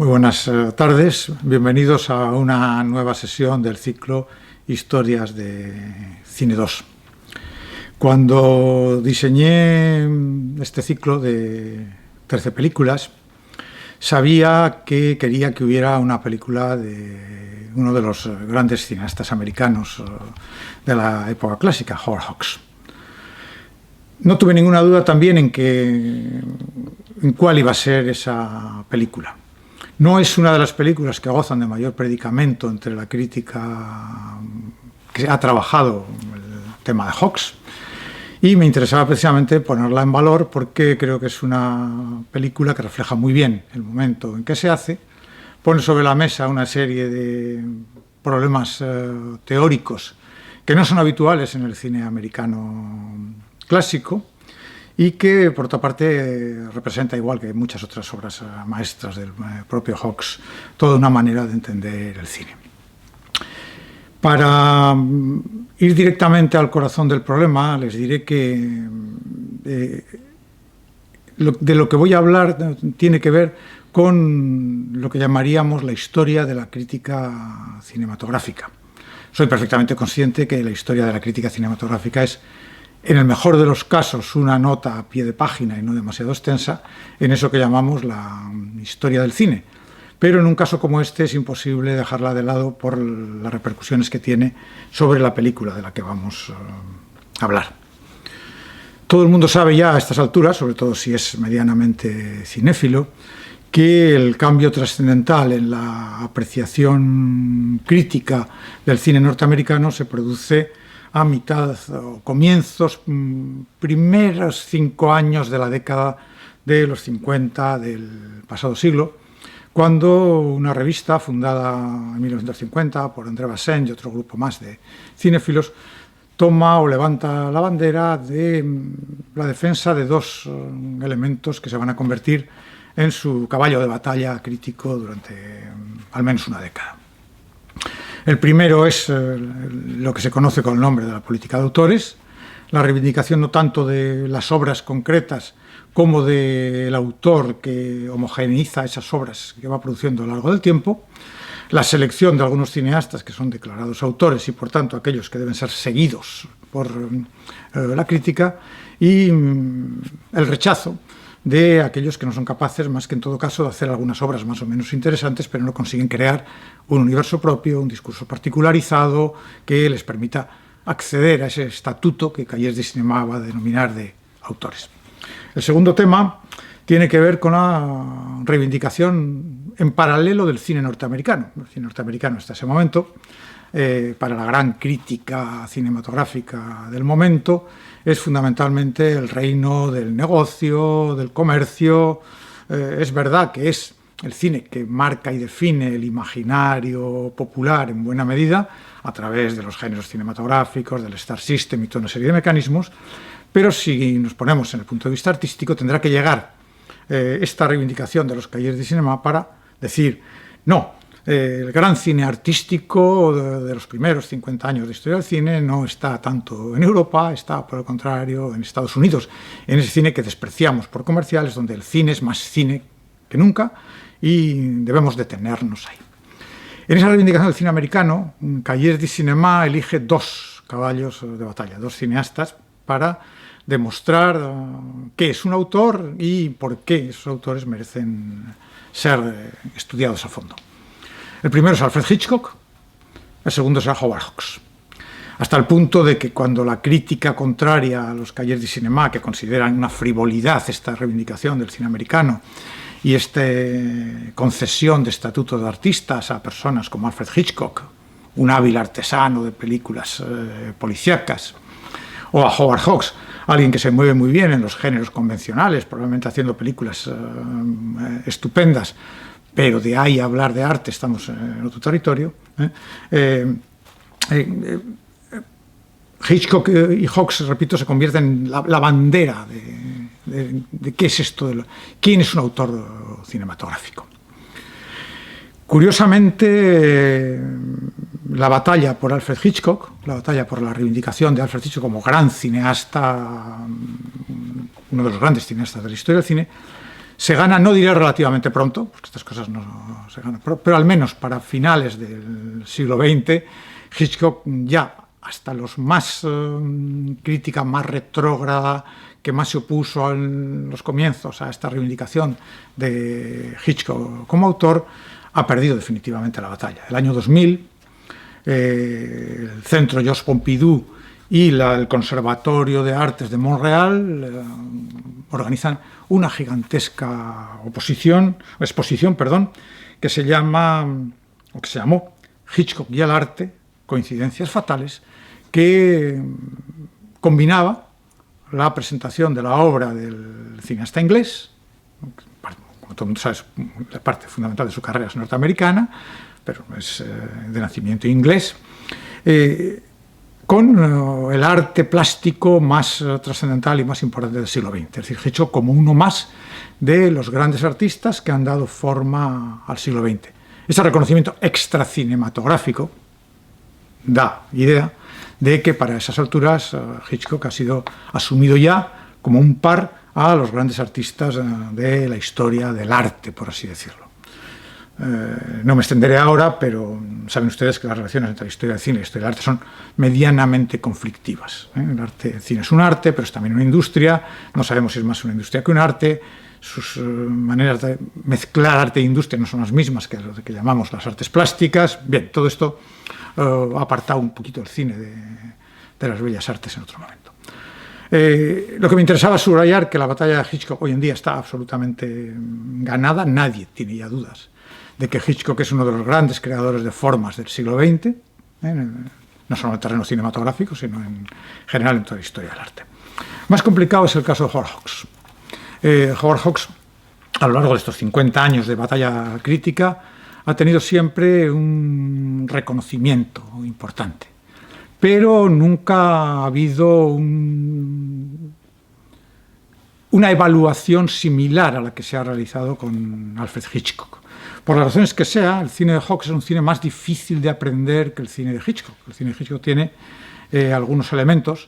Muy buenas tardes, bienvenidos a una nueva sesión del ciclo Historias de Cine 2. Cuando diseñé este ciclo de 13 películas, sabía que quería que hubiera una película de uno de los grandes cineastas americanos de la época clásica, Howard Hawks. No tuve ninguna duda también en cuál iba a ser esa película. No es una de las películas que gozan de mayor predicamento entre la crítica que ha trabajado el tema de Hawks, y me interesaba precisamente ponerla en valor porque creo que es una película que refleja muy bien el momento en que se hace, pone sobre la mesa una serie de problemas teóricos que no son habituales en el cine americano clásico, y que, por otra parte, representa, igual que muchas otras obras maestras del propio Hawks, toda una manera de entender el cine. Para ir directamente al corazón del problema, les diré que de lo que voy a hablar tiene que ver con lo que llamaríamos la historia de la crítica cinematográfica. Soy perfectamente consciente que la historia de la crítica cinematográfica es, en el mejor de los casos, una nota a pie de página y no demasiado extensa en eso que llamamos la historia del cine. Pero en un caso como este es imposible dejarla de lado por las repercusiones que tiene sobre la película de la que vamos a hablar. Todo el mundo sabe ya a estas alturas, sobre todo si es medianamente cinéfilo, que el cambio trascendental en la apreciación crítica del cine norteamericano se produce a mitad o comienzos, primeros 5 años de la década de los 50 del pasado siglo, cuando una revista fundada en 1950 por André Bazin y otro grupo más de cinéfilos toma o levanta la bandera de la defensa de dos elementos que se van a convertir en su caballo de batalla crítico durante al menos una década. El primero es lo que se conoce con el nombre de la política de autores, la reivindicación no tanto de las obras concretas como del autor que homogeneiza esas obras que va produciendo a lo largo del tiempo, la selección de algunos cineastas que son declarados autores y por tanto aquellos que deben ser seguidos por la crítica, y el rechazo de aquellos que no son capaces, más que en todo caso, de hacer algunas obras más o menos interesantes, pero no consiguen crear un universo propio, un discurso particularizado que les permita acceder a ese estatuto que Cahiers du Cinéma va a denominar de autores. El segundo tema tiene que ver con la reivindicación en paralelo del cine norteamericano. El cine norteamericano hasta ese momento, para la gran crítica cinematográfica del momento, es fundamentalmente el reino del negocio, del comercio. Es verdad que es el cine que marca y define el imaginario popular en buena medida a través de los géneros cinematográficos, del Star System y toda una serie de mecanismos, pero si nos ponemos en el punto de vista artístico tendrá que llegar esta reivindicación de los Cahiers du Cinéma para decir no. El gran cine artístico de los primeros 50 años de historia del cine no está tanto en Europa, está por el contrario en Estados Unidos, en ese cine que despreciamos por comerciales, donde el cine es más cine que nunca y debemos detenernos ahí. En esa reivindicación del cine americano, Cahiers du Cinéma elige dos caballos de batalla, dos cineastas, para demostrar qué es un autor y por qué esos autores merecen ser estudiados a fondo. El primero es Alfred Hitchcock, el segundo será Howard Hawks. Hasta el punto de que cuando la crítica contraria a los Cahiers du Cinéma, que consideran una frivolidad esta reivindicación del cine americano y esta concesión de estatuto de artistas a personas como Alfred Hitchcock, un hábil artesano de películas policíacas, o a Howard Hawks, alguien que se mueve muy bien en los géneros convencionales, probablemente haciendo películas estupendas, pero de ahí a hablar de arte estamos en otro territorio. Hitchcock y Hawks, repito, se convierten en la bandera de qué es esto, quién es un autor cinematográfico. Curiosamente, la batalla por Alfred Hitchcock, la batalla por la reivindicación de Alfred Hitchcock como gran cineasta, uno de los grandes cineastas de la historia del cine, se gana, no diré relativamente pronto, porque estas cosas no se ganan, pero al menos para finales del siglo XX, Hitchcock ya hasta los más crítica más retrógrada, que más se opuso en los comienzos a esta reivindicación de Hitchcock como autor, ha perdido definitivamente la batalla. El año 2000, el Centro Georges Pompidou y el Conservatorio de Artes de Montreal organizan una gigantesca exposición, que se llamó Hitchcock y el arte, coincidencias fatales, que combinaba la presentación de la obra del cineasta inglés, como todo el mundo sabe, la parte fundamental de su carrera es norteamericana, pero es de nacimiento inglés, con el arte plástico más trascendental y más importante del siglo XX. Es decir, Hitchcock como uno más de los grandes artistas que han dado forma al siglo XX. Ese reconocimiento extracinematográfico da idea de que para esas alturas Hitchcock ha sido asumido ya como un par a los grandes artistas de la historia del arte, por así decirlo. No me extenderé ahora, pero saben ustedes que las relaciones entre la historia del cine y la historia del arte son medianamente conflictivas. El cine es un arte, pero es también una industria. No sabemos si es más una industria que un arte. Sus maneras de mezclar arte e industria no son las mismas que lo que llamamos las artes plásticas. Bien, todo esto ha apartado un poquito el cine de las bellas artes en otro momento. Lo que me interesaba subrayar que la batalla de Hitchcock hoy en día está absolutamente ganada. Nadie tiene ya dudas de que Hitchcock es uno de los grandes creadores de formas del siglo XX, no solo en el terreno cinematográfico, sino en general en toda la historia del arte. Más complicado es el caso de Howard Hawks. Howard Hawks, a lo largo de estos 50 años de batalla crítica, ha tenido siempre un reconocimiento importante, pero nunca ha habido una evaluación similar a la que se ha realizado con Alfred Hitchcock. Por las razones que sea, el cine de Hawks es un cine más difícil de aprender que el cine de Hitchcock. El cine de Hitchcock tiene algunos elementos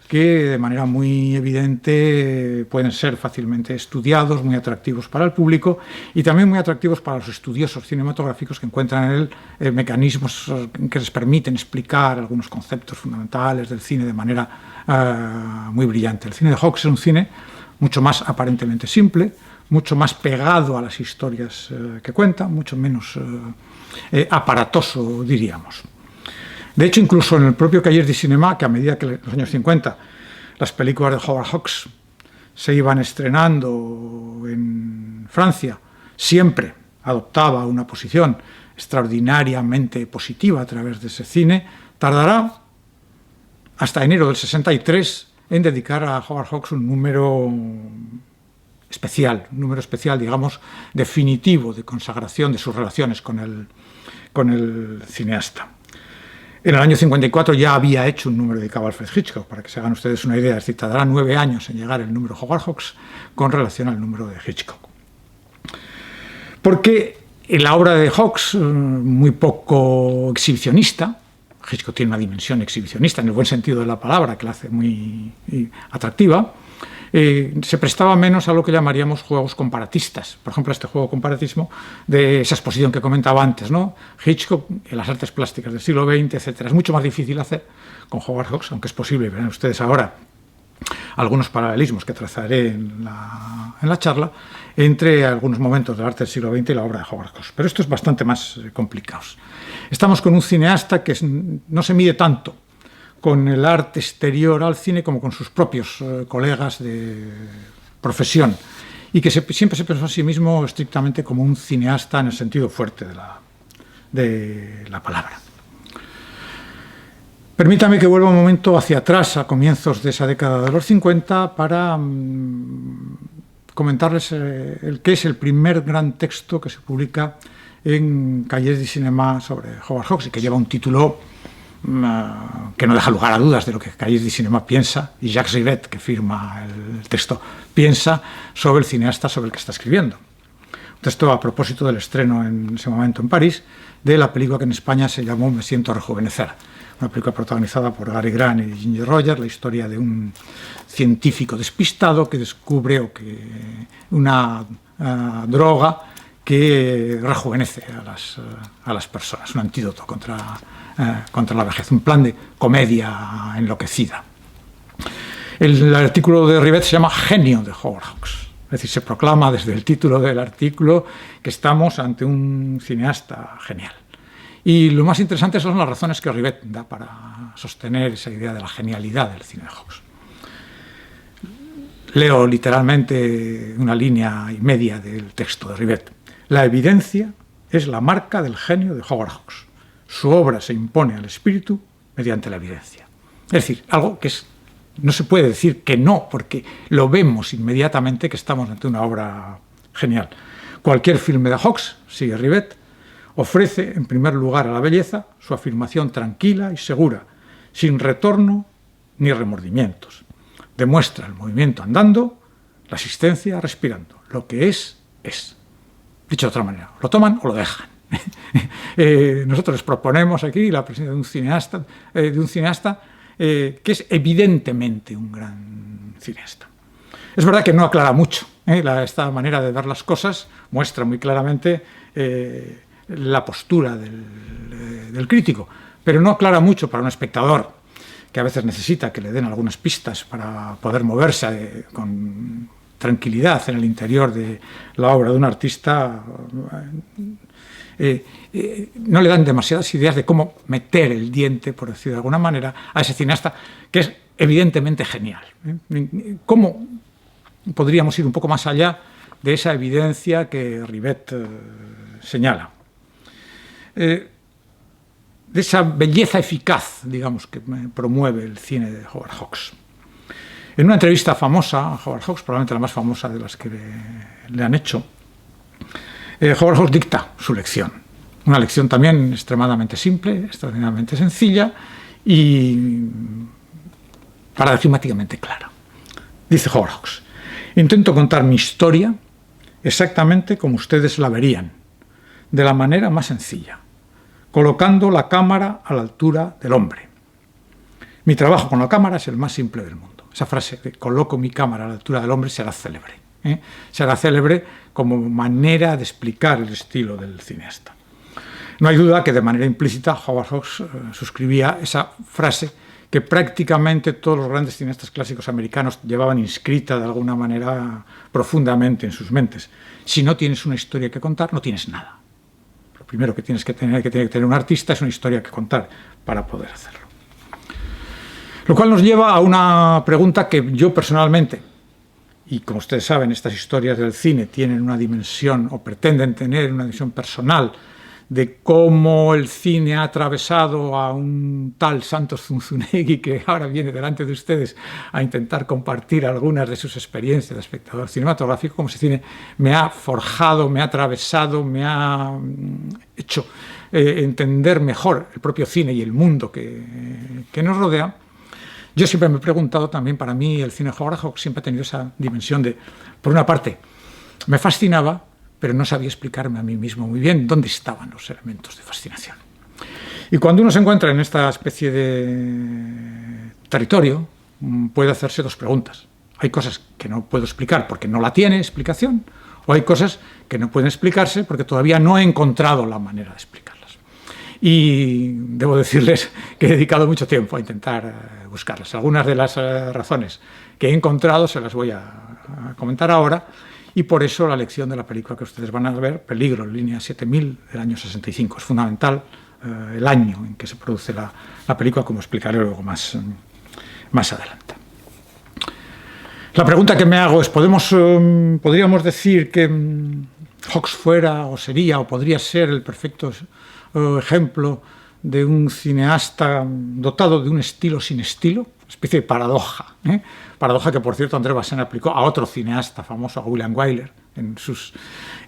que de manera muy evidente pueden ser fácilmente estudiados, muy atractivos para el público y también muy atractivos para los estudiosos cinematográficos que encuentran en él mecanismos que les permiten explicar algunos conceptos fundamentales del cine de manera muy brillante. El cine de Hawks es un cine mucho más aparentemente simple, mucho más pegado a las historias que cuenta, mucho menos aparatoso, diríamos. De hecho, incluso en el propio Cahiers du Cinéma, que a medida que en los años 50 las películas de Howard Hawks se iban estrenando en Francia, siempre adoptaba una posición extraordinariamente positiva a través de ese cine, tardará hasta enero del 63 en dedicar a Howard Hawks un número especial, digamos, definitivo de consagración de sus relaciones con el cineasta. En el año 54 ya había hecho un número dedicado a Alfred Hitchcock, para que se hagan ustedes una idea, es decir, tardará 9 años en llegar el número Howard Hawks con relación al número de Hitchcock. Porque en la obra de Hawks, muy poco exhibicionista, Hitchcock tiene una dimensión exhibicionista en el buen sentido de la palabra, que la hace muy atractiva, se prestaba menos a lo que llamaríamos juegos comparatistas. Por ejemplo, este juego comparatismo de esa exposición que comentaba antes, ¿no? Hitchcock en las artes plásticas del siglo XX, etc. Es mucho más difícil hacer con Howard Hawks, aunque es posible. Verán ustedes ahora algunos paralelismos que trazaré en la charla entre algunos momentos del arte del siglo XX y la obra de Howard Hawks. Pero esto es bastante más complicado. Estamos con un cineasta que no se mide tanto con el arte exterior al cine como con sus propios colegas de profesión y que siempre se pensó a sí mismo estrictamente como un cineasta en el sentido fuerte de la palabra. Permítame que vuelva un momento hacia atrás, a comienzos de esa década de los 50, para comentarles que es el primer gran texto que se publica en Cahiers du Cinéma sobre Howard Hawks y que lleva un título que no deja lugar a dudas de lo que Cahiers du Cinéma piensa, y Jacques Rivette, que firma el texto, piensa sobre el cineasta sobre el que está escribiendo. Esto a propósito del estreno en ese momento en París de la película que en España se llamó Me siento rejuvenecer, una película protagonizada por Gary Grant y Ginger Rogers, la historia de un científico despistado que descubre una droga que rejuvenece a las personas, un antídoto contra la vejez, un plan de comedia enloquecida. El artículo de Rivette se llama Genio de Howard Hawks. Es decir, se proclama desde el título del artículo que estamos ante un cineasta genial. Y lo más interesante son las razones que Rivette da para sostener esa idea de la genialidad del cine de Hawks. Leo literalmente una línea y media del texto de Rivette. La evidencia es la marca del genio de Howard Hawks. Su obra se impone al espíritu mediante la evidencia. Es decir, algo que no se puede decir que no, porque lo vemos inmediatamente que estamos ante una obra genial. Cualquier filme de Hawks, sigue Rivette, ofrece en primer lugar a la belleza su afirmación tranquila y segura, sin retorno ni remordimientos. Demuestra el movimiento andando, la existencia respirando. Lo que es, es. Dicho de otra manera, lo toman o lo dejan. Nosotros les proponemos aquí la presencia de un cineasta que es evidentemente un gran cineasta. Es verdad que no aclara mucho. Esta manera de ver las cosas muestra muy claramente la postura del crítico, pero no aclara mucho para un espectador que a veces necesita que le den algunas pistas para poder moverse con tranquilidad en el interior de la obra de un artista. No le dan demasiadas ideas de cómo meter el diente, por decirlo de alguna manera, a ese cineasta que es evidentemente genial. ¿Cómo podríamos ir un poco más allá de esa evidencia que Rivette señala? De esa belleza eficaz, digamos, que promueve el cine de Howard Hawks. En una entrevista famosa a Howard Hawks, probablemente la más famosa de las que le han hecho, Howard Hawks dicta su lección. Una lección también extremadamente simple, extraordinariamente sencilla y paradigmáticamente clara. Dice Howard Hawks: intento contar mi historia exactamente como ustedes la verían, de la manera más sencilla, colocando la cámara a la altura del hombre. Mi trabajo con la cámara es el más simple del mundo. Esa frase de coloco mi cámara a la altura del hombre será célebre. Será célebre como manera de explicar el estilo del cineasta. No hay duda que de manera implícita Howard Hawks suscribía esa frase que prácticamente todos los grandes cineastas clásicos americanos llevaban inscrita de alguna manera profundamente en sus mentes. Si no tienes una historia que contar, no tienes nada. Lo primero que tiene que tener un artista es una historia que contar para poder hacerlo. Lo cual nos lleva a una pregunta que yo personalmente, y como ustedes saben, estas historias del cine tienen una dimensión, o pretenden tener una dimensión personal, de cómo el cine ha atravesado a un tal Santos Zunzunegui que ahora viene delante de ustedes a intentar compartir algunas de sus experiencias de espectador cinematográfico, como ese cine me ha forjado, me ha atravesado, me ha hecho entender mejor el propio cine y el mundo que nos rodea. Yo siempre me he preguntado también, para mí el cine de Howard Hawks siempre ha tenido esa dimensión de, por una parte, me fascinaba, pero no sabía explicarme a mí mismo muy bien dónde estaban los elementos de fascinación. Y cuando uno se encuentra en esta especie de territorio, puede hacerse dos preguntas. Hay cosas que no puedo explicar porque no la tiene explicación, o hay cosas que no pueden explicarse porque todavía no he encontrado la manera de explicarlas. Y debo decirles que he dedicado mucho tiempo a intentar buscarlas. Algunas de las razones que he encontrado se las voy a comentar ahora, y por eso la lección de la película que ustedes van a ver, Peligro, línea 7000, del año 65. Es fundamental el año en que se produce la película, como explicaré luego más adelante. La pregunta que me hago es, ¿podríamos decir que Hawks fuera o sería o podría ser el perfecto ejemplo de un cineasta dotado de un estilo sin estilo? Especie de paradoja, paradoja que, por cierto, André Bazin aplicó a otro cineasta famoso, a William Wyler, en sus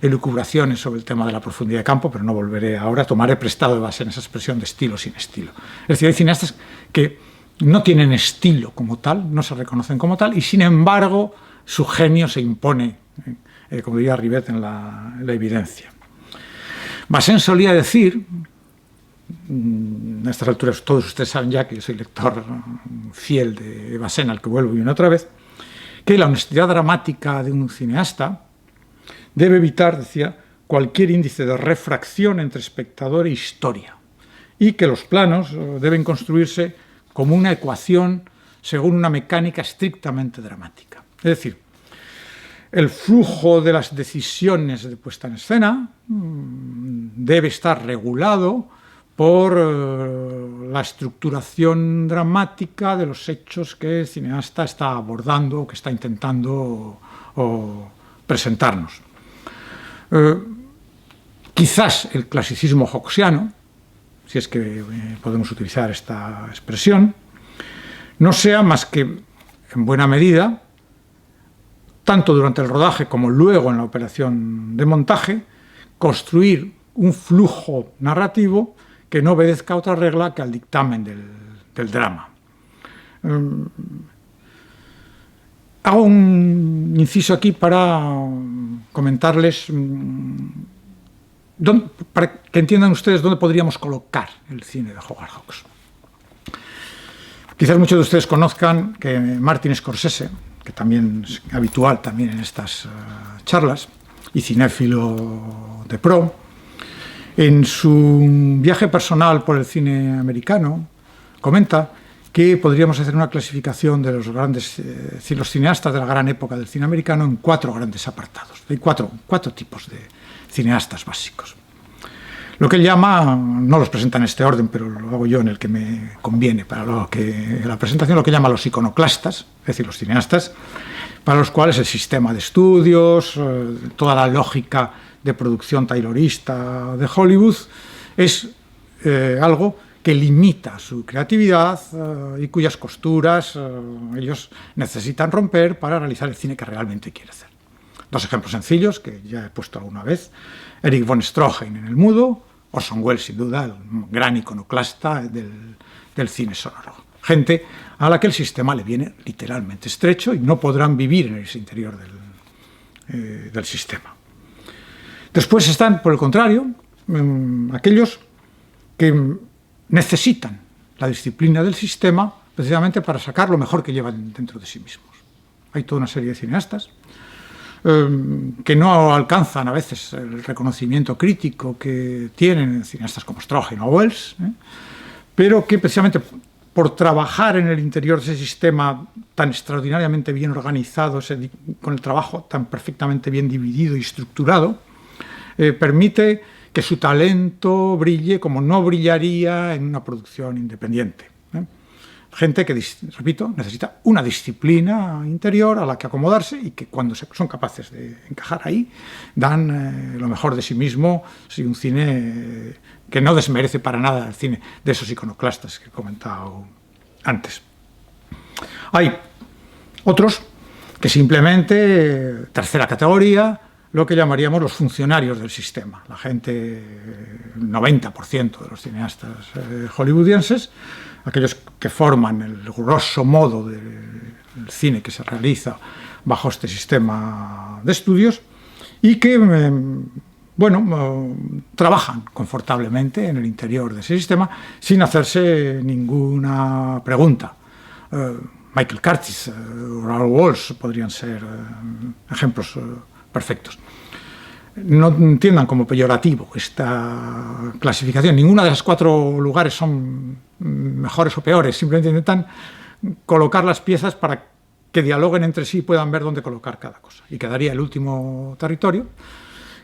elucubraciones sobre el tema de la profundidad de campo, pero no volveré ahora, tomaré prestado de Bazin esa expresión de estilo sin estilo. Es decir, hay cineastas que no tienen estilo como tal, no se reconocen como tal, y sin embargo su genio se impone como diría Rivet, en la evidencia. Bazin solía decir, a estas alturas todos ustedes saben ya que yo soy lector fiel de Bazin, al que vuelvo y una otra vez, que la honestidad dramática de un cineasta debe evitar, decía, cualquier índice de refracción entre espectador e historia, y que los planos deben construirse como una ecuación según una mecánica estrictamente dramática. Es decir, el flujo de las decisiones de puesta en escena debe estar regulado por la estructuración dramática de los hechos que el cineasta está abordando o que está intentando presentarnos. Quizás el clasicismo hobbesiano, si es que podemos utilizar esta expresión, no sea más que, en buena medida, tanto durante el rodaje como luego en la operación de montaje, construir un flujo narrativo que no obedezca a otra regla que al dictamen del drama. Hago un inciso aquí para comentarles, para que entiendan ustedes dónde podríamos colocar el cine de Howard Hawks. Quizás muchos de ustedes conozcan que Martin Scorsese, que también es habitual también en estas charlas, y cinéfilo de pro, en su viaje personal por el cine americano, comenta que podríamos hacer una clasificación de los grandes los cineastas de la gran época del cine americano en 4 grandes apartados. Hay cuatro tipos de cineastas básicos. Lo que él llama, no los presenta en este orden, pero lo hago yo en el que me conviene para la presentación, lo que llama los iconoclastas, es decir, los cineastas, para los cuales el sistema de estudios, toda la lógica de producción taylorista de Hollywood es algo que limita su creatividad y cuyas costuras ellos necesitan romper para realizar el cine que realmente quiere hacer. 2 ejemplos sencillos que ya he puesto alguna vez: Erich von Stroheim en El Mudo, Orson Welles, sin duda, el gran iconoclasta del cine sonoro. Gente a la que el sistema le viene literalmente estrecho y no podrán vivir en ese interior del sistema. Después están, por el contrario, aquellos que necesitan la disciplina del sistema precisamente para sacar lo mejor que llevan dentro de sí mismos. Hay toda una serie de cineastas que no alcanzan a veces el reconocimiento crítico que tienen cineastas como Stroheim o Welles, pero que precisamente por trabajar en el interior de ese sistema tan extraordinariamente bien organizado, con el trabajo tan perfectamente bien dividido y estructurado, permite que su talento brille como no brillaría en una producción independiente. Gente que, repito, necesita una disciplina interior a la que acomodarse y que cuando son capaces de encajar ahí, dan lo mejor de sí mismo. Sí, un cine que no desmerece para nada el cine de esos iconoclastas que he comentado antes. Hay otros que simplemente, tercera categoría, lo que llamaríamos los funcionarios del sistema, la gente, el 90% de los cineastas hollywoodienses, aquellos que forman el grosso modo del cine que se realiza bajo este sistema de estudios y que, trabajan confortablemente en el interior de ese sistema sin hacerse ninguna pregunta. Michael Curtiz o Raoul Walsh podrían ser ejemplos perfectos. No entiendan como peyorativo esta clasificación. Ninguna de las 4 lugares son mejores o peores. Simplemente intentan colocar las piezas para que dialoguen entre sí y puedan ver dónde colocar cada cosa. Y quedaría el último territorio,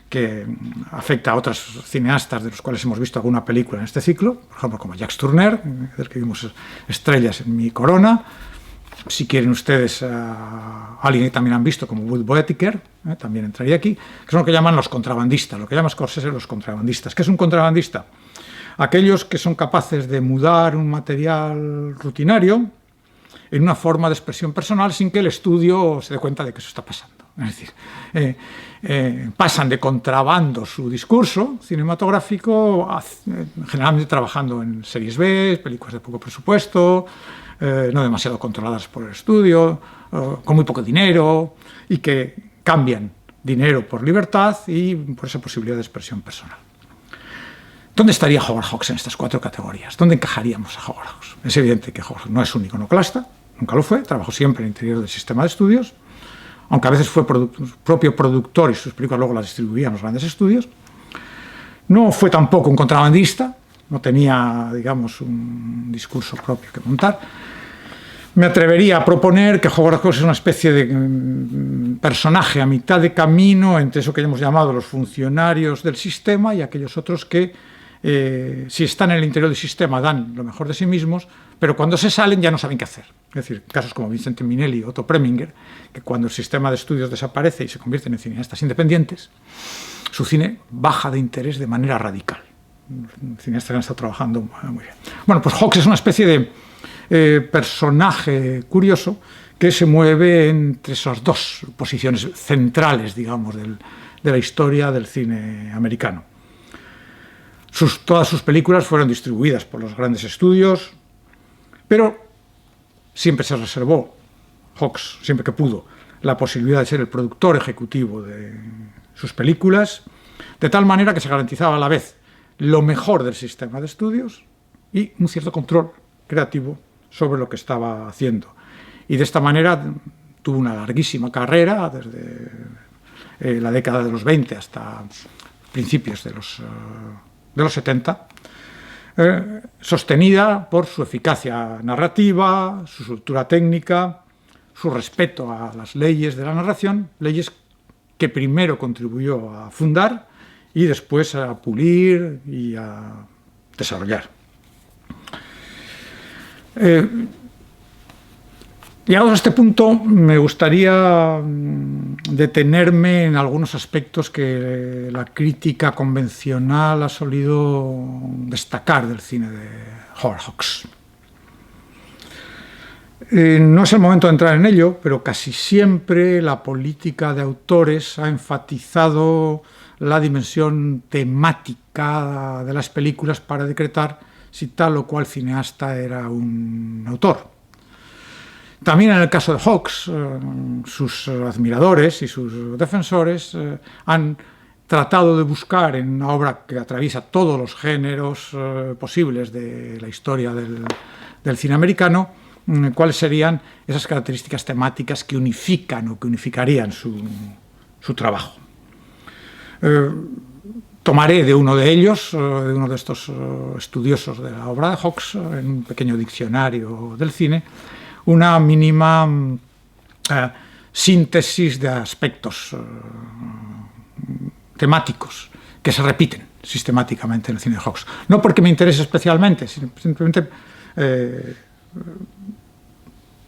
que afecta a otros cineastas de los cuales hemos visto alguna película en este ciclo, por ejemplo, como Jacques Tourneur, del que vimos Estrellas en mi corona. Si quieren ustedes alguien que también han visto, como Wood Boetticher, también entraría aquí, que son lo que llaman los contrabandistas, lo que llama Scorsese los contrabandistas. ¿Qué es un contrabandista? Aquellos que son capaces de mudar un material rutinario en una forma de expresión personal sin que el estudio se dé cuenta de que eso está pasando. Es decir, pasan de contrabando su discurso cinematográfico, generalmente trabajando en series B, películas de poco presupuesto, no demasiado controladas por el estudio, con muy poco dinero, y que cambian dinero por libertad y por esa posibilidad de expresión personal. ¿Dónde estaría Howard Hawks en estas 4 categorías? ¿Dónde encajaríamos a Howard Hawks? Es evidente que Howard Hawks no es un iconoclasta, nunca lo fue, trabajó siempre en el interior del sistema de estudios, aunque a veces fue propio productor y sus películas luego las distribuía en los grandes estudios. No fue tampoco un contrabandista, no tenía, digamos, un discurso propio que montar. Me atrevería a proponer que Howard Hawks es una especie de personaje a mitad de camino entre eso que hemos llamado los funcionarios del sistema y aquellos otros que, si están en el interior del sistema, dan lo mejor de sí mismos, pero cuando se salen ya no saben qué hacer. Es decir, casos como Vincente Minnelli o Otto Preminger, que cuando el sistema de estudios desaparece y se convierten en cineastas independientes, su cine baja de interés de manera radical. Los cineastas han estado trabajando muy bien. Bueno, pues Hawks es una especie de personaje curioso que se mueve entre esas 2 posiciones centrales, digamos, de la historia del cine americano. Todas sus películas fueron distribuidas por los grandes estudios, pero siempre se reservó, Hawks, siempre que pudo, la posibilidad de ser el productor ejecutivo de sus películas, de tal manera que se garantizaba a la vez lo mejor del sistema de estudios y un cierto control creativo sobre lo que estaba haciendo. Y de esta manera tuvo una larguísima carrera, desde la década de los 20 hasta principios de los 70, sostenida por su eficacia narrativa, su soltura técnica, su respeto a las leyes de la narración, leyes que primero contribuyó a fundar y después a pulir y a desarrollar. Llegados a este punto, me gustaría detenerme en algunos aspectos que la crítica convencional ha solido destacar del cine de Howard Hawks. No es el momento de entrar en ello, pero casi siempre la política de autores ha enfatizado la dimensión temática de las películas para decretar si tal o cual cineasta era un autor. También en el caso de Hawks, sus admiradores y sus defensores han tratado de buscar en una obra que atraviesa todos los géneros posibles de la historia del cine americano, cuáles serían esas características temáticas que unifican o que unificarían su trabajo. Tomaré de uno de ellos, de uno de estos estudiosos de la obra de Hawks, en un pequeño diccionario del cine, una mínima síntesis de aspectos temáticos que se repiten sistemáticamente en el cine de Hawks. No porque me interese especialmente, sino simplemente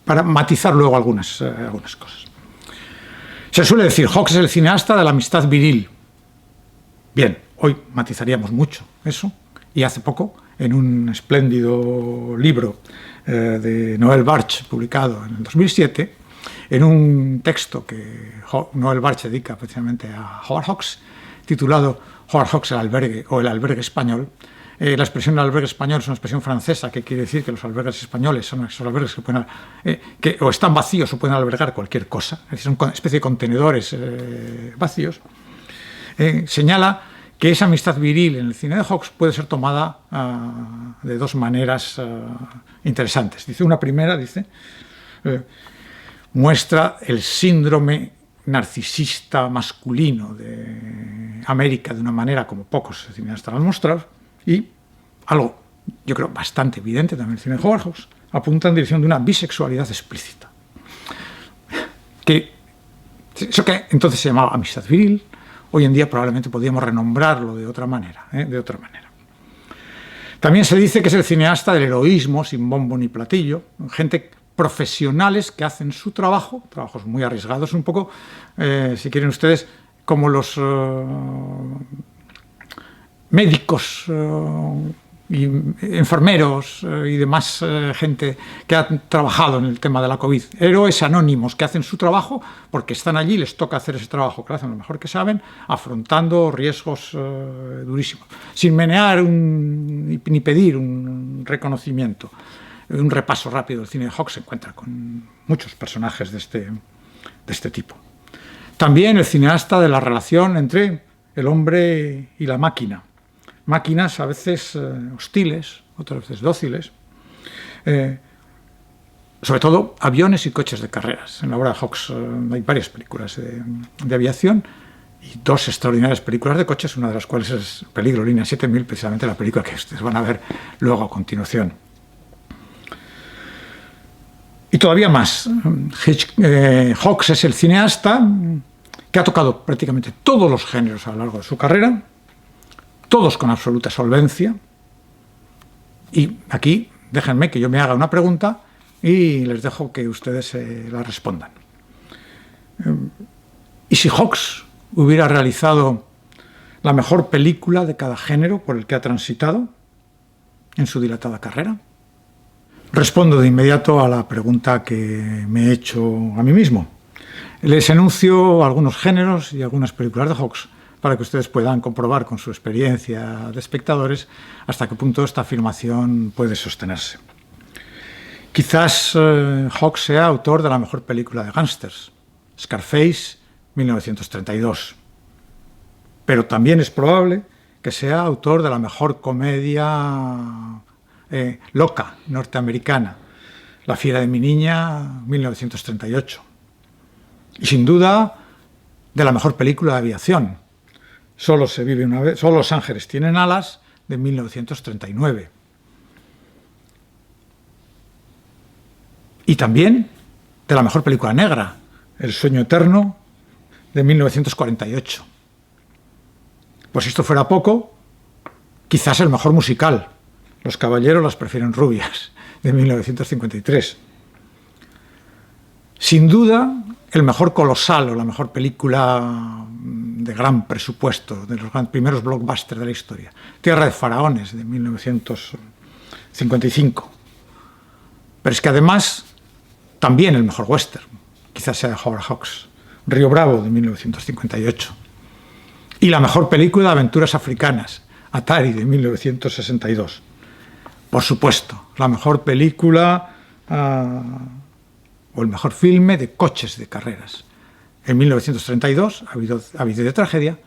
para matizar luego algunas cosas. Se suele decir, Hawks es el cineasta de la amistad viril. Bien, hoy matizaríamos mucho eso, y hace poco, en un espléndido libro de Noel Bartsch, publicado en el 2007, en un texto que Noel Bartsch dedica precisamente a Howard Hawks, titulado Howard Hawks, el albergue o el albergue español. La expresión del albergue español es una expresión francesa que quiere decir que los albergues españoles son esos albergues que pueden, o están vacíos o pueden albergar cualquier cosa, es decir, son una especie de contenedores vacíos. Señala que esa amistad viril en el cine de Hawks puede ser tomada de 2 maneras interesantes. Dice, una primera, muestra el síndrome narcisista masculino de América de una manera como pocos cineastas lo han mostrado, y algo, yo creo, bastante evidente también en el cine de Howard Hawks, apunta en dirección de una bisexualidad explícita. Eso que entonces se llamaba amistad viril, hoy en día probablemente podríamos renombrarlo de otra manera. También se dice que es el cineasta del heroísmo sin bombo ni platillo, gente profesionales que hacen su trabajo, trabajos muy arriesgados, un poco, si quieren ustedes, como los médicos y enfermeros y demás gente que ha trabajado en el tema de la COVID. Héroes anónimos que hacen su trabajo porque están allí, les toca hacer ese trabajo, que lo hacen lo mejor que saben, afrontando riesgos durísimos, sin menear ni pedir un reconocimiento. Un repaso rápido del cine de Hawks se encuentra con muchos personajes de este tipo. También el cineasta de la relación entre el hombre y la máquina. Máquinas a veces hostiles, otras veces dóciles. Sobre todo aviones y coches de carreras. En la obra de Hawks hay varias películas de aviación y dos extraordinarias películas de coches, una de las cuales es Peligro, Línea 7000, precisamente la película que ustedes van a ver luego a continuación. Y todavía más. Hawks es el cineasta que ha tocado prácticamente todos los géneros a lo largo de su carrera, todos con absoluta solvencia. Y aquí, déjenme que yo me haga una pregunta y les dejo que ustedes la respondan. ¿Y si Hawks hubiera realizado la mejor película de cada género por el que ha transitado en su dilatada carrera? Respondo de inmediato a la pregunta que me he hecho a mí mismo. Les enuncio algunos géneros y algunas películas de Hawks para que ustedes puedan comprobar con su experiencia de espectadores hasta qué punto esta afirmación puede sostenerse. Quizás Hawks sea autor de la mejor película de gángsters, Scarface, 1932. Pero también es probable que sea autor de la mejor comedia loca norteamericana, La fiera de mi niña, 1938. Y sin duda de la mejor película de aviación, Solo se vive una vez, Solo los ángeles tienen alas, de 1939. Y también de la mejor película negra, El sueño eterno, de 1948. Pues si esto fuera poco, quizás el mejor musical, Los caballeros las prefieren rubias, de 1953. Sin duda, el mejor colosal o la mejor película de gran presupuesto, de los primeros blockbusters de la historia, Tierra de faraones, de 1955. Pero es que además, también el mejor western, quizás sea de Howard Hawks, Río Bravo, de 1958. Y la mejor película de aventuras africanas, Atari, de 1962. Por supuesto, la mejor película o el mejor filme de coches de carreras. En 1932 ha habido de tragedia,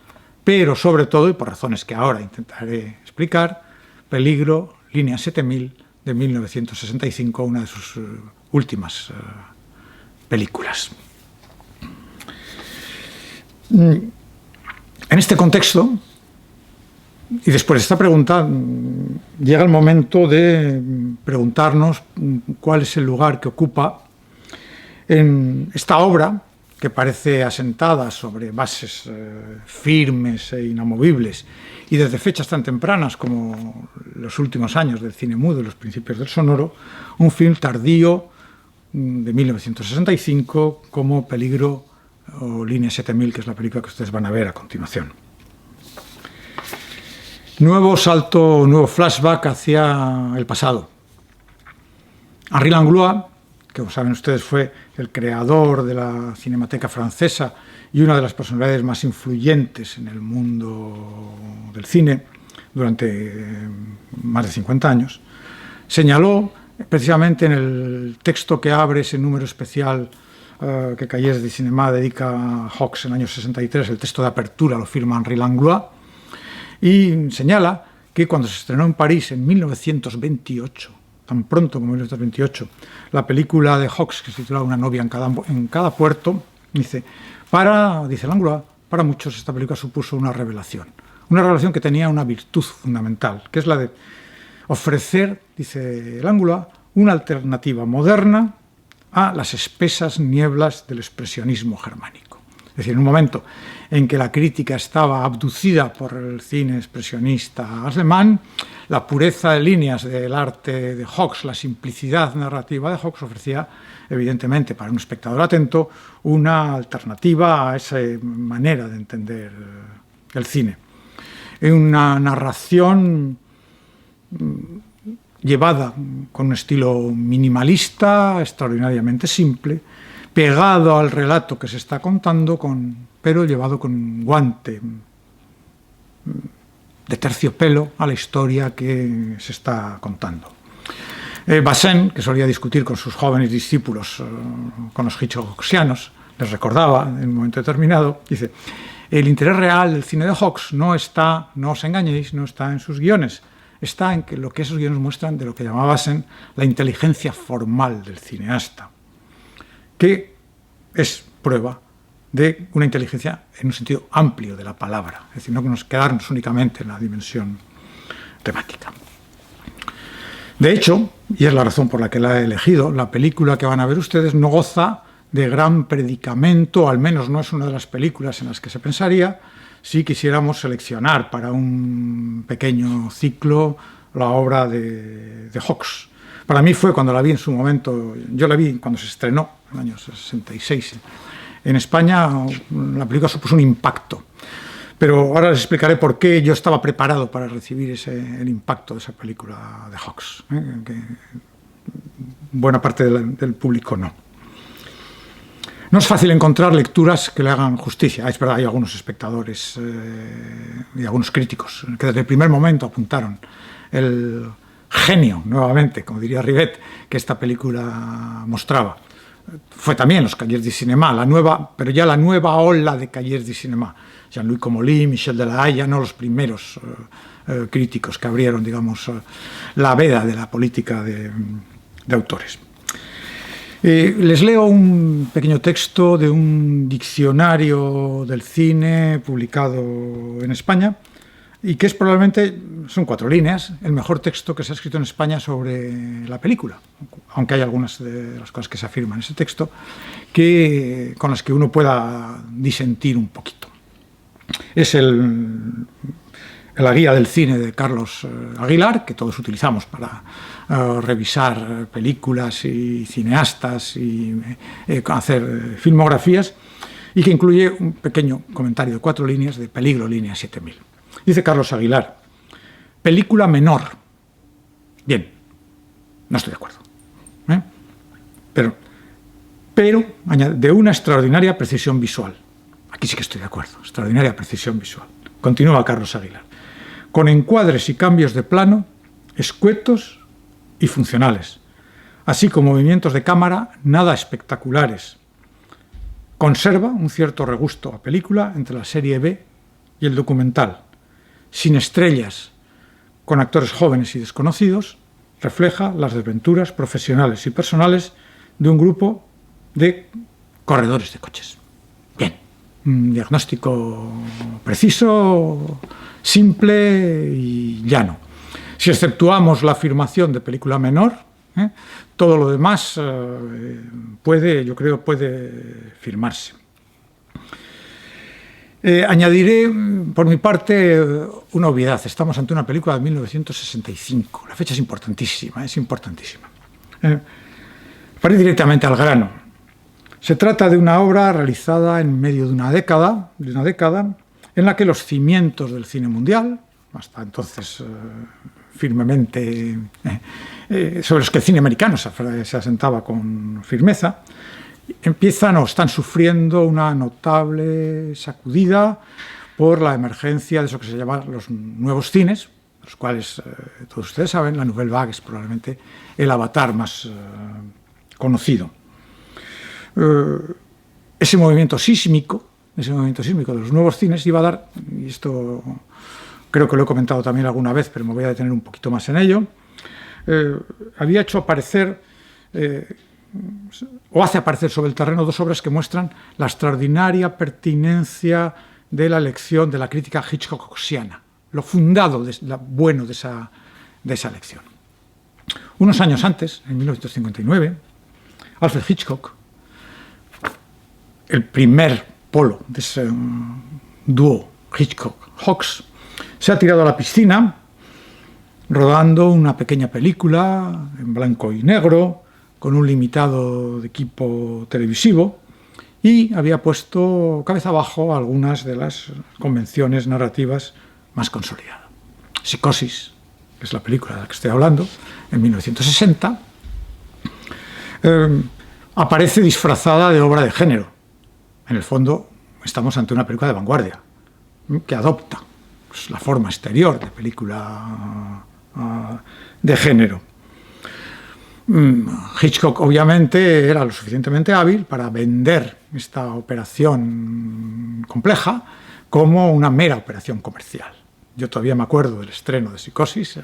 pero sobre todo, y por razones que ahora intentaré explicar, Peligro, Línea 7000, de 1965, una de sus últimas películas. En este contexto, y después de esta pregunta, llega el momento de preguntarnos cuál es el lugar que ocupa en esta obra, que parece asentada sobre bases firmes e inamovibles, y desde fechas tan tempranas como los últimos años del cine mudo y los principios del sonoro, un film tardío de 1965 como Peligro o Línea 7000, que es la película que ustedes van a ver a continuación. Nuevo salto, nuevo flashback hacia el pasado. Henri Langlois, que como saben ustedes fue el creador de la Cinemateca francesa y una de las personalidades más influyentes en el mundo del cine durante más de 50 años, señaló precisamente en el texto que abre ese número especial que Cahiers de Cinéma dedica a Hawks en el año 63, el texto de apertura lo firma Henri Langlois, y señala que cuando se estrenó en París en 1928, tan pronto como 1928, la película de Hawks, que se titula Una novia en cada puerto, dice Langlois, para muchos esta película supuso una revelación que tenía una virtud fundamental, que es la de ofrecer, dice Langlois, una alternativa moderna a las espesas nieblas del expresionismo germánico. Es decir, en un momento en que la crítica estaba abducida por el cine expresionista alemán, la pureza de líneas del arte de Hawks, la simplicidad narrativa de Hawks ofrecía, evidentemente, para un espectador atento, una alternativa a esa manera de entender el cine. Una narración llevada con un estilo minimalista, extraordinariamente simple, pegado al relato que se está contando, pero llevado con un guante de terciopelo a la historia que se está contando. Bazin, que solía discutir con sus jóvenes discípulos, con los hitchcockianos, les recordaba en un momento determinado, dice: el interés real del cine de Hawks no os engañéis, no está en sus guiones, está en que lo que esos guiones muestran de lo que llamabasen la inteligencia formal del cineasta, que es prueba de una inteligencia en un sentido amplio de la palabra, es decir, no quedarnos únicamente en la dimensión temática. De hecho, y es la razón por la que la he elegido, la película que van a ver ustedes no goza de gran predicamento, al menos no es una de las películas en las que se pensaría si quisiéramos seleccionar para un pequeño ciclo la obra de Hawks. Para mí fue cuando la vi en su momento, yo la vi cuando se estrenó, en el año 66, en España, la película supuso un impacto. Pero ahora les explicaré por qué yo estaba preparado para recibir el impacto de esa película de Hawks, que buena parte del público no. No es fácil encontrar lecturas que le hagan justicia. Es verdad, hay algunos espectadores y algunos críticos que desde el primer momento apuntaron el genio, nuevamente, como diría Rivet, que esta película mostraba. Fue también los Cahiers du Cinéma, pero ya la nueva ola de Cahiers du Cinéma. Jean-Louis Comolli, Michel de la Haya, no los primeros críticos que abrieron, digamos, la veda de la política de autores. Les leo un pequeño texto de un diccionario del cine publicado en España y que es probablemente, son 4 líneas, el mejor texto que se ha escrito en España sobre la película, aunque hay algunas de las cosas que se afirman en ese texto con las que uno pueda disentir un poquito. Es la guía del cine de Carlos Aguilar, que todos utilizamos para revisar películas y cineastas y hacer filmografías, y que incluye un pequeño comentario de 4 líneas de Peligro, línea 7000. Dice Carlos Aguilar: película menor. Bien, no estoy de acuerdo. Pero de una extraordinaria precisión visual. Aquí sí que estoy de acuerdo, extraordinaria precisión visual. Continúa Carlos Aguilar: con encuadres y cambios de plano escuetos y funcionales, así como movimientos de cámara nada espectaculares. Conserva un cierto regusto a película entre la serie B y el documental. Sin estrellas, con actores jóvenes y desconocidos, refleja las desventuras profesionales y personales de un grupo de corredores de coches. Bien, un diagnóstico preciso, simple y llano. Si exceptuamos la afirmación de película menor, todo lo demás yo creo puede firmarse. Añadiré, por mi parte, una obviedad. Estamos ante una película de 1965. La fecha es importantísima, Para ir directamente al grano. Se trata de una obra realizada en medio de una década, en la que los cimientos del cine mundial, hasta entonces firmemente sobre los que el cine americano se asentaba con firmeza, empiezan o están sufriendo una notable sacudida por la emergencia de eso que se llama los nuevos cines, los cuales todos ustedes saben, la Nouvelle Vague es probablemente el avatar más conocido. Ese movimiento sísmico de los nuevos cines iba a dar, y esto creo que lo he comentado también alguna vez, pero me voy a detener un poquito más en ello, había hecho aparecer o hace aparecer sobre el terreno 2 obras que muestran la extraordinaria pertinencia de la elección de la crítica hitchcockiana, lo fundado, bueno de esa elección. Unos años antes, en 1959, Alfred Hitchcock, el primer polo de ese dúo Hitchcock-Hawks, se ha tirado a la piscina rodando una pequeña película en blanco y negro con un limitado de equipo televisivo y había puesto cabeza abajo algunas de las convenciones narrativas más consolidadas. Psicosis, que es la película de la que estoy hablando, en 1960, aparece disfrazada de obra de género. En el fondo, estamos ante una película de vanguardia que adopta la forma exterior de película de género. Hitchcock obviamente era lo suficientemente hábil para vender esta operación compleja como una mera operación comercial. Yo todavía me acuerdo del estreno de Psicosis,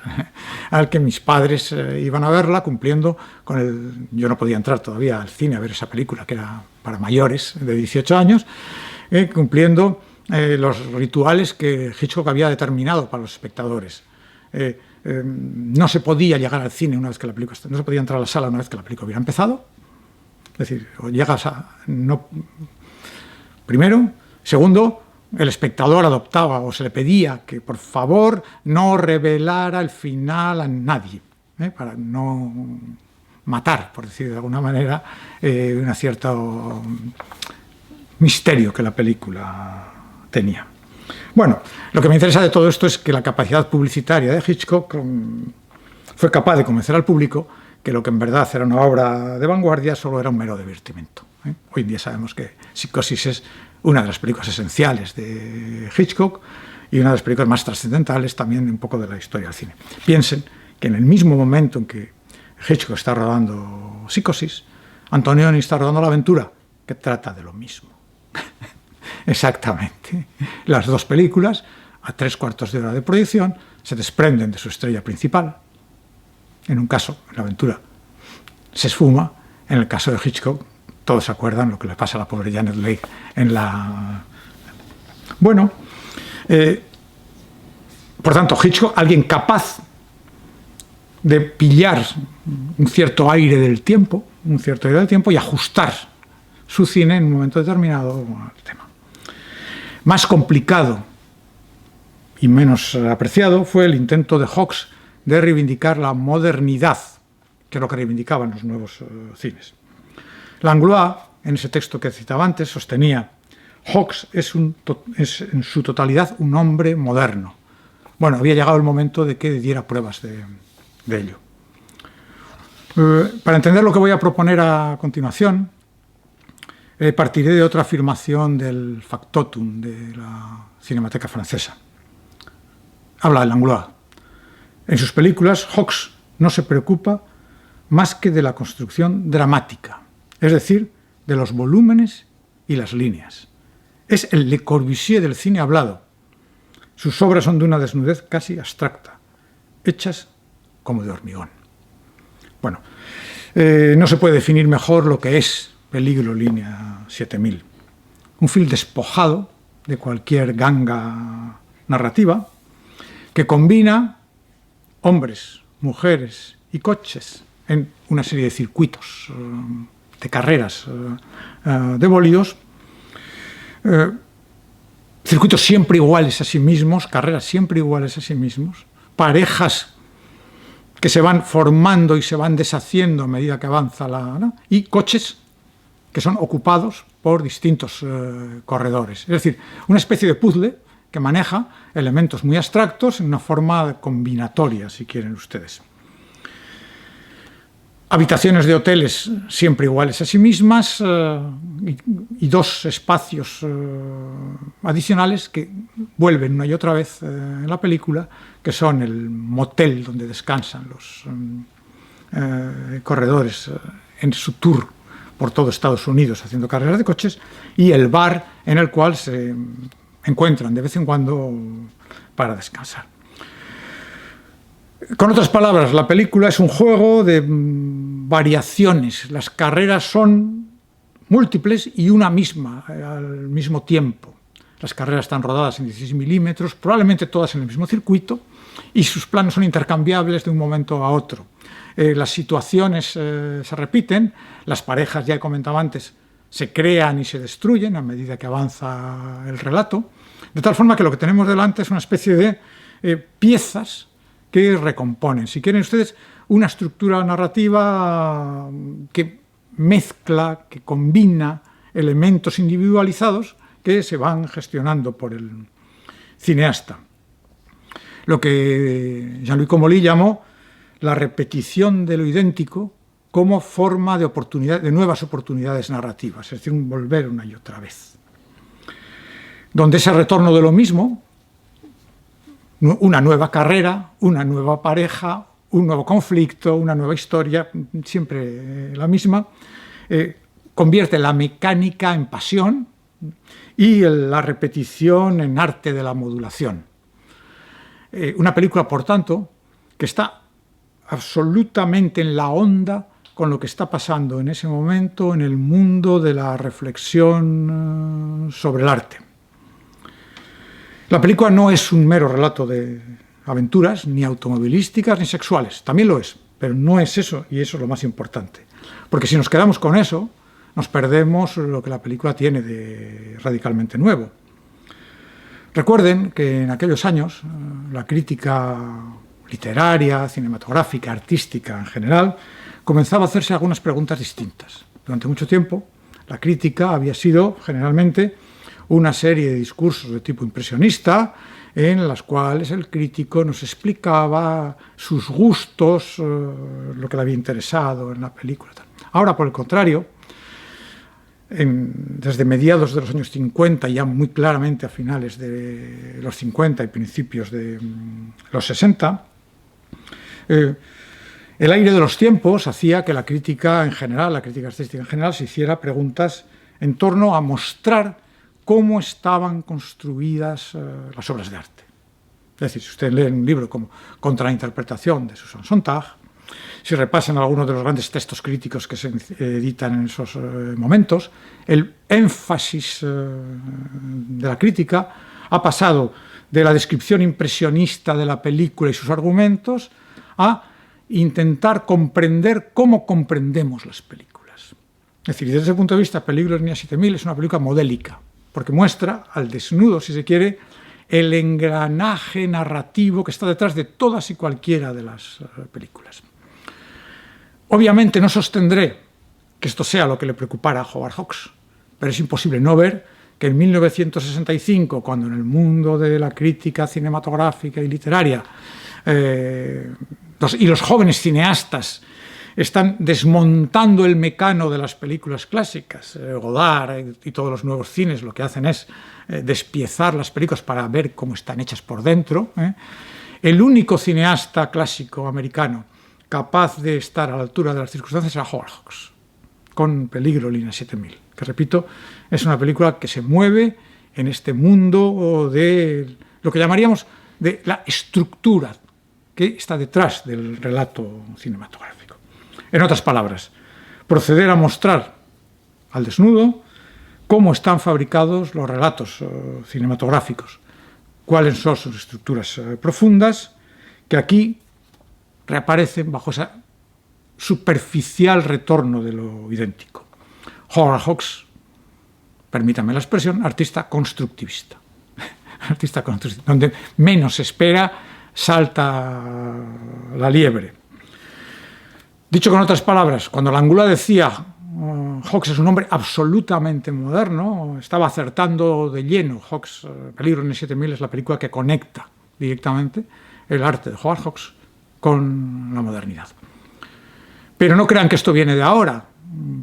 al que mis padres iban a verla cumpliendo con el... Yo no podía entrar todavía al cine a ver esa película, que era para mayores de 18 años, cumpliendo los rituales que Hitchcock había determinado para los espectadores. No se podía llegar al cine una vez que la película... No se podía entrar a la sala una vez que la película hubiera empezado. Es decir, o llegas a... No, primero. Segundo, el espectador adoptaba o se le pedía que por favor no revelara el final a nadie, para no matar, por decir de alguna manera, un cierto misterio que la película tenía. Bueno, lo que me interesa de todo esto es que la capacidad publicitaria de Hitchcock fue capaz de convencer al público que lo que en verdad era una obra de vanguardia solo era un mero divertimento. Hoy en día sabemos que Psicosis es una de las películas esenciales de Hitchcock y una de las películas más trascendentales también un poco de la historia del cine. Piensen que en el mismo momento en que Hitchcock está rodando Psicosis, Antonioni está rodando La Aventura, que trata de lo mismo. Exactamente. Las dos películas, a 3/4 de hora de proyección, se desprenden de su estrella principal. En un caso, en La Aventura, se esfuma. En el caso de Hitchcock, todos se acuerdan lo que le pasa a la pobre Janet Leigh en la... Bueno, por tanto, Hitchcock, alguien capaz de pillar un cierto aire del tiempo, y ajustar su cine en un momento determinado al tema. Más complicado y menos apreciado fue el intento de Hawks de reivindicar la modernidad, que es lo que reivindicaban los nuevos cines. Langlois, en ese texto que citaba antes, sostenía: Hawks es en su totalidad un hombre moderno. Bueno, había llegado el momento de que diera pruebas de ello. Para entender lo que voy a proponer a continuación, partiré de otra afirmación del Factotum de la Cinemateca Francesa. Habla de Langlois. En sus películas, Hawks no se preocupa más que de la construcción dramática, es decir, de los volúmenes y las líneas. Es el Le Corbusier del cine hablado. Sus obras son de una desnudez casi abstracta, hechas como de hormigón. Bueno, no se puede definir mejor lo que es Peligro, línea 7000. Un film despojado de cualquier ganga narrativa que combina hombres, mujeres y coches en una serie de circuitos, de carreras de bólidos, circuitos siempre iguales a sí mismos, carreras siempre iguales a sí mismos, parejas que se van formando y se van deshaciendo a medida que avanza y coches que son ocupados por distintos corredores. Es decir, una especie de puzzle que maneja elementos muy abstractos en una forma combinatoria, si quieren ustedes. Habitaciones de hoteles siempre iguales a sí mismas y dos espacios adicionales que vuelven una y otra vez en la película, que son el motel donde descansan los corredores en su tour por todo Estados Unidos haciendo carreras de coches, y el bar en el cual se encuentran de vez en cuando para descansar. Con otras palabras, la película es un juego de variaciones. Las carreras son múltiples y una misma al mismo tiempo. Las carreras están rodadas en 16 milímetros, probablemente todas en el mismo circuito, y sus planos son intercambiables de un momento a otro. Las situaciones se repiten, las parejas, ya he comentado antes, se crean y se destruyen a medida que avanza el relato, de tal forma que lo que tenemos delante es una especie de piezas que recomponen, si quieren ustedes, una estructura narrativa que mezcla, que combina elementos individualizados que se van gestionando por el cineasta. Lo que Jean-Louis Comolli llamó la repetición de lo idéntico como forma de nuevas oportunidades narrativas, es decir, un volver una y otra vez. Donde ese retorno de lo mismo, una nueva carrera, una nueva pareja, un nuevo conflicto, una nueva historia, siempre la misma, convierte la mecánica en pasión y la repetición en arte de la modulación. Una película, por tanto, que está absolutamente en la onda con lo que está pasando en ese momento en el mundo de la reflexión sobre el arte. La película no es un mero relato de aventuras, ni automovilísticas, ni sexuales. También lo es, pero no es eso, y eso es lo más importante. Porque si nos quedamos con eso, nos perdemos lo que la película tiene de radicalmente nuevo. Recuerden que en aquellos años la crítica literaria, cinematográfica, artística en general, comenzaba a hacerse algunas preguntas distintas. Durante mucho tiempo, la crítica había sido generalmente una serie de discursos de tipo impresionista en las cuales el crítico nos explicaba sus gustos, lo que le había interesado en la película. Ahora, por el contrario, desde mediados de los años 50, ya muy claramente a finales de los 50 y principios de los 60, el aire de los tiempos hacía que la crítica en general, la crítica artística en general, se hiciera preguntas en torno a mostrar cómo estaban construidas las obras de arte. Es decir, si usted lee un libro como Contra la interpretación de Susan Sontag, si repasan algunos de los grandes textos críticos que se editan en esos momentos, el énfasis de la crítica ha pasado de la descripción impresionista de la película y sus argumentos a intentar comprender cómo comprendemos las películas. Es decir, desde ese punto de vista, Peligro en Línea 7000 es una película modélica, porque muestra al desnudo, si se quiere, el engranaje narrativo que está detrás de todas y cualquiera de las películas. Obviamente no sostendré que esto sea lo que le preocupara a Howard Hawks, pero es imposible no ver que en 1965, cuando en el mundo de la crítica cinematográfica y literaria y los jóvenes cineastas están desmontando el mecano de las películas clásicas, Godard y todos los nuevos cines lo que hacen es despiezar las películas para ver cómo están hechas por dentro, el único cineasta clásico americano capaz de estar a la altura de las circunstancias era Howard Hawks, con Peligro Línea 7000, que repito, es una película que se mueve en este mundo de lo que llamaríamos de la estructura que está detrás del relato cinematográfico. En otras palabras, proceder a mostrar al desnudo cómo están fabricados los relatos cinematográficos, cuáles son sus estructuras profundas, que aquí reaparecen bajo ese superficial retorno de lo idéntico. Howard Hawks, permítanme la expresión, artista constructivista. Artista constructivista, donde menos se espera, salta la liebre. Dicho con otras palabras, cuando Langula decía Hawks es un hombre absolutamente moderno, estaba acertando de lleno. Hawks, Peligro en 7000 es la película que conecta directamente el arte de Howard Hawks con la modernidad. Pero no crean que esto viene de ahora.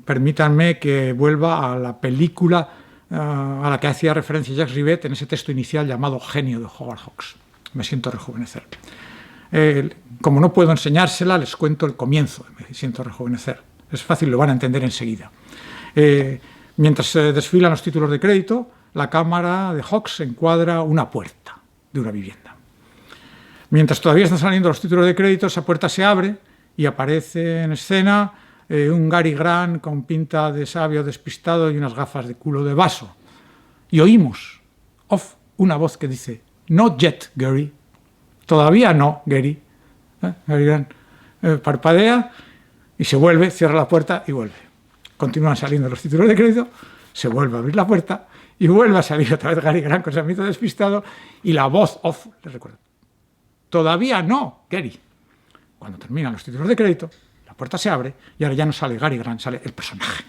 Permítanme que vuelva a la película a la que hacía referencia Jacques Rivette en ese texto inicial llamado Genio de Howard Hawks. Me siento rejuvenecer. Como no puedo enseñársela, les cuento el comienzo de Me siento rejuvenecer. Es fácil, lo van a entender enseguida. Mientras se desfilan los títulos de crédito, la cámara de Hawks encuadra una puerta de una vivienda. Mientras todavía están saliendo los títulos de crédito, esa puerta se abre y aparece en escena un Gary Grant con pinta de sabio despistado y unas gafas de culo de vaso. Y oímos una voz que dice, "Not yet, Gary". Todavía no, Gary. Gary Grant parpadea y se vuelve, cierra la puerta y vuelve. Continúan saliendo los títulos de crédito, se vuelve a abrir la puerta y vuelve a salir otra vez Gary Grant con ese amito despistado y la voz le recuerda, "Todavía no, Gary". Cuando terminan los títulos de crédito, la puerta se abre y ahora ya no sale Gary Grant, sale el personaje.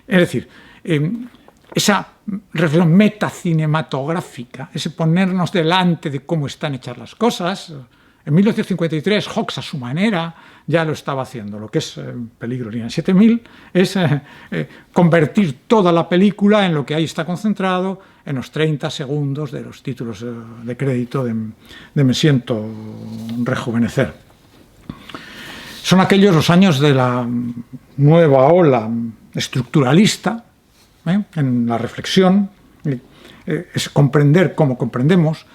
Es decir, esa reflexión metacinematográfica, ese ponernos delante de cómo están hechas las cosas. En 1953, Hawks a su manera ya lo estaba haciendo. Lo que es Peligro Línea 7000 es convertir toda la película en lo que ahí está concentrado, en los 30 segundos de los títulos de crédito de Me siento rejuvenecer. Son aquellos los años de la nueva ola estructuralista, en la reflexión, es comprender cómo comprendemos,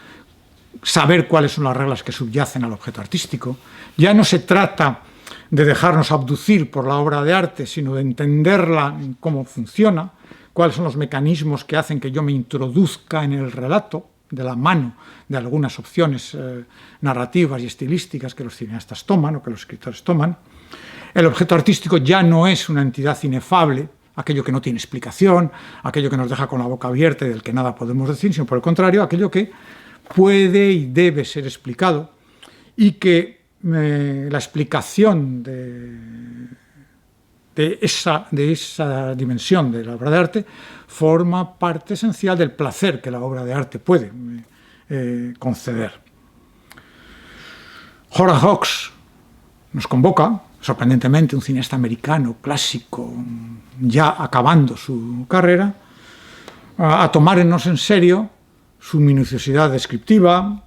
saber cuáles son las reglas que subyacen al objeto artístico. Ya no se trata de dejarnos abducir por la obra de arte, sino de entenderla en cómo funciona, cuáles son los mecanismos que hacen que yo me introduzca en el relato, de la mano de algunas opciones narrativas y estilísticas que los cineastas toman o que los escritores toman. El objeto artístico ya no es una entidad inefable, aquello que no tiene explicación, aquello que nos deja con la boca abierta y del que nada podemos decir, sino por el contrario, aquello que puede y debe ser explicado, y que la explicación de esa dimensión de la obra de arte forma parte esencial del placer que la obra de arte puede conceder. Howard Hawks nos convoca, sorprendentemente, un cineasta americano clásico, ya acabando su carrera, a tomarnos en serio su minuciosidad descriptiva,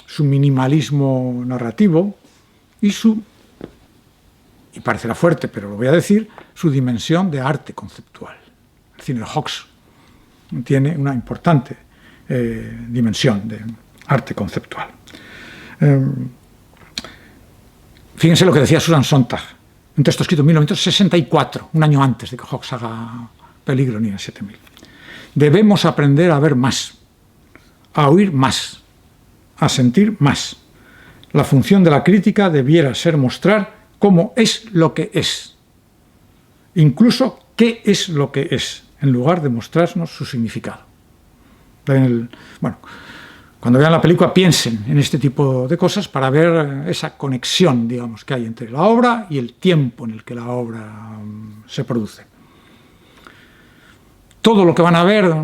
su minimalismo narrativo y parecerá fuerte, pero lo voy a decir, su dimensión de arte conceptual. El cine de Hawks tiene una importante dimensión de arte conceptual. Fíjense lo que decía Susan Sontag, un texto escrito en 1964, un año antes de que Hawks haga Peligro en INA 7000. Debemos aprender a ver más, a oír más, a sentir más. La función de la crítica debiera ser mostrar cómo es lo que es, incluso qué es lo que es, en lugar de mostrarnos su significado. Cuando vean la película, piensen en este tipo de cosas para ver esa conexión, digamos, que hay entre la obra y el tiempo en el que la obra se produce. Todo lo que van a ver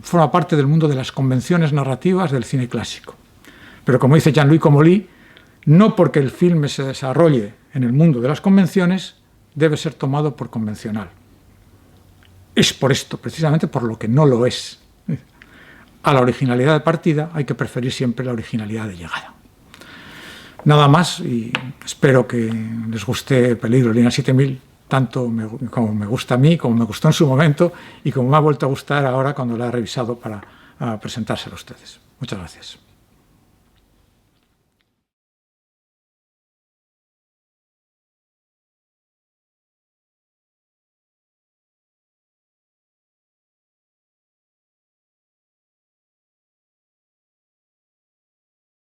forma parte del mundo de las convenciones narrativas del cine clásico. Pero como dice Jean-Louis Comolli, no porque el filme se desarrolle en el mundo de las convenciones, debe ser tomado por convencional. Es por esto, precisamente por lo que no lo es. A la originalidad de partida hay que preferir siempre la originalidad de llegada. Nada más, y espero que les guste Peligro en INA 7000, tanto como me gusta a mí, como me gustó en su momento, y como me ha vuelto a gustar ahora cuando la he revisado para presentárselo a ustedes. Muchas gracias.